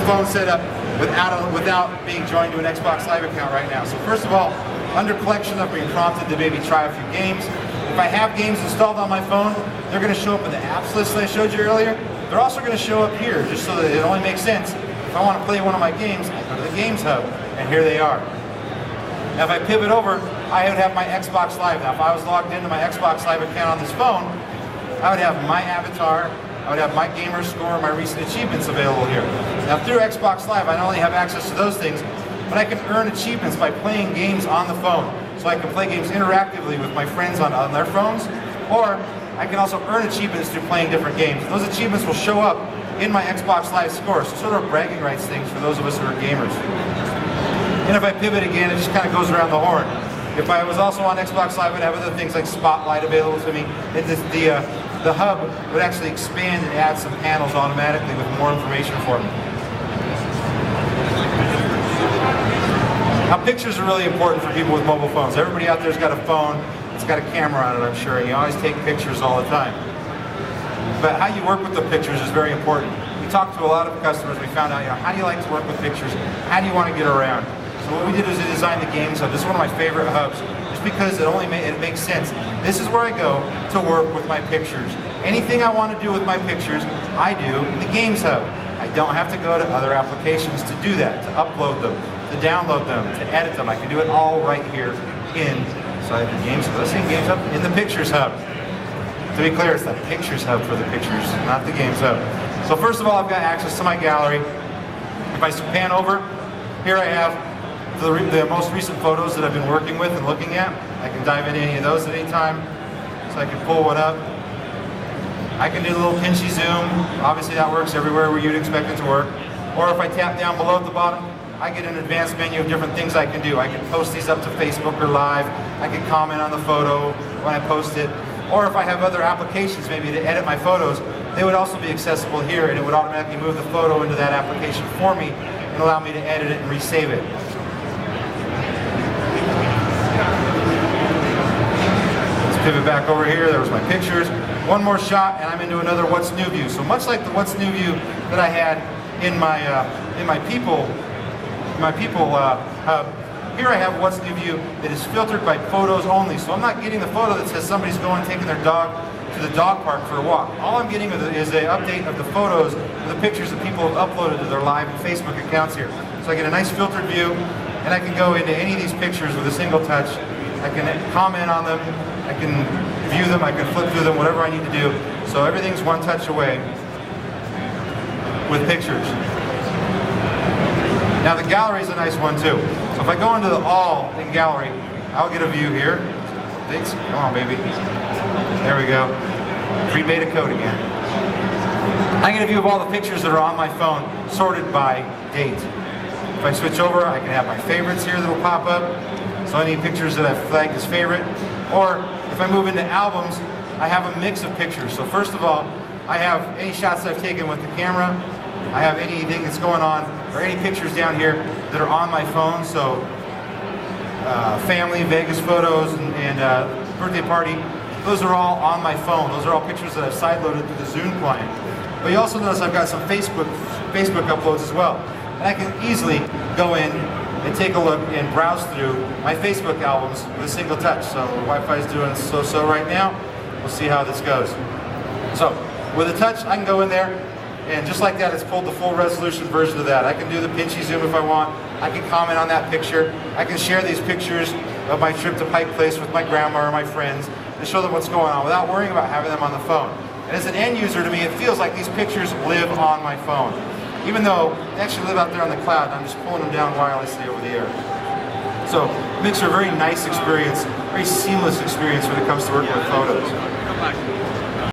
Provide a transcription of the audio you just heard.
phone setup without being joined to an Xbox Live account right now. So first of all, under collection, I've been prompted to maybe try a few games. If I have games installed on my phone, they're going to show up in the apps list that I showed you earlier. They're also going to show up here, just so that it only makes sense. If I want to play one of my games, I go to the Games Hub, and here they are. Now if I pivot over, I would have my Xbox Live. Now if I was logged into my Xbox Live account on this phone, I would have my avatar, I would have my gamer score, my recent achievements available here. Now through Xbox Live, I not only have access to those things, but I can earn achievements by playing games on the phone. So I can play games interactively with my friends on their phones, or I can also earn achievements through playing different games. Those achievements will show up in my Xbox Live score, so sort of bragging rights things for those of us who are gamers. And if I pivot again, it just kind of goes around the horn. If I was also on Xbox Live, I'd have other things like Spotlight available to me. The hub would actually expand and add some panels automatically with more information for me. Now pictures are really important for people with mobile phones. Everybody out there's got a phone, it's got a camera on it, I'm sure, and you always take pictures all the time. But how you work with the pictures is very important. We talked to a lot of customers, we found out, how do you like to work with pictures? How do you want to get around? So what we did was we designed the Games Hub. This is one of my favorite hubs, just because it makes sense. This is where I go to work with my pictures. Anything I want to do with my pictures, I do in the Games Hub. I don't have to go to other applications to do that, to upload them, to download them, to edit them. I can do it all right here inside the Games Hub. Let's say Games Hub in the Pictures Hub. To be clear, it's the Pictures Hub for the pictures, not the Games Hub. So first of all, I've got access to my gallery. If I pan over, here I have the most recent photos that I've been working with and looking at. I can dive into any of those at any time. So I can pull one up. I can do a little pinchy zoom. Obviously that works everywhere where you'd expect it to work. Or if I tap down below at the bottom, I get an advanced menu of different things I can do. I can post these up to Facebook or Live. I can comment on the photo when I post it. Or if I have other applications maybe to edit my photos, they would also be accessible here, and it would automatically move the photo into that application for me and allow me to edit it and resave it. Let's pivot back over here. There was my pictures. One more shot, and I'm into another What's New view. So much like the What's New view that I had in my people hub, here I have What's New view that is filtered by photos only. So I'm not getting the photo that says somebody's going taking their dog to the dog park for a walk. All I'm getting is an update of the photos, of the pictures that people have uploaded to their Live and Facebook accounts here. So I get a nice filtered view, and I can go into any of these pictures with a single touch. I can comment on them, I can view them, I can flip through them, whatever I need to do. So everything's one touch away with pictures. Now the gallery is a nice one too. So if I go into the All in Gallery, I'll get a view here. Thanks. Come on, baby. There we go. Pre-beta code again. I get a view of all the pictures that are on my phone, sorted by date. If I switch over, I can have my favorites here that will pop up. So any pictures that I've flagged as favorite. Or if I move into albums, I have a mix of pictures. So first of all, I have any shots that I've taken with the camera. I have anything that's going on, or any pictures down here that are on my phone. So family, Vegas photos, and birthday party. Those are all on my phone. Those are all pictures that I've sideloaded through the Zoom client. But you also notice I've got some Facebook uploads as well. And I can easily go in and take a look and browse through my Facebook albums with a single touch. So Wi-Fi is doing so right now. We'll see how this goes. So with a touch, I can go in there, and just like that, it's pulled the full resolution version of that. I can do the pinchy zoom if I want. I can comment on that picture. I can share these pictures of my trip to Pike Place with my grandma or my friends and show them what's going on without worrying about having them on the phone. And as an end user, to me, it feels like these pictures live on my phone, even though they actually live out there on the cloud, and I'm just pulling them down wirelessly over the air. So it makes for a very nice experience, very seamless experience when it comes to working with photos.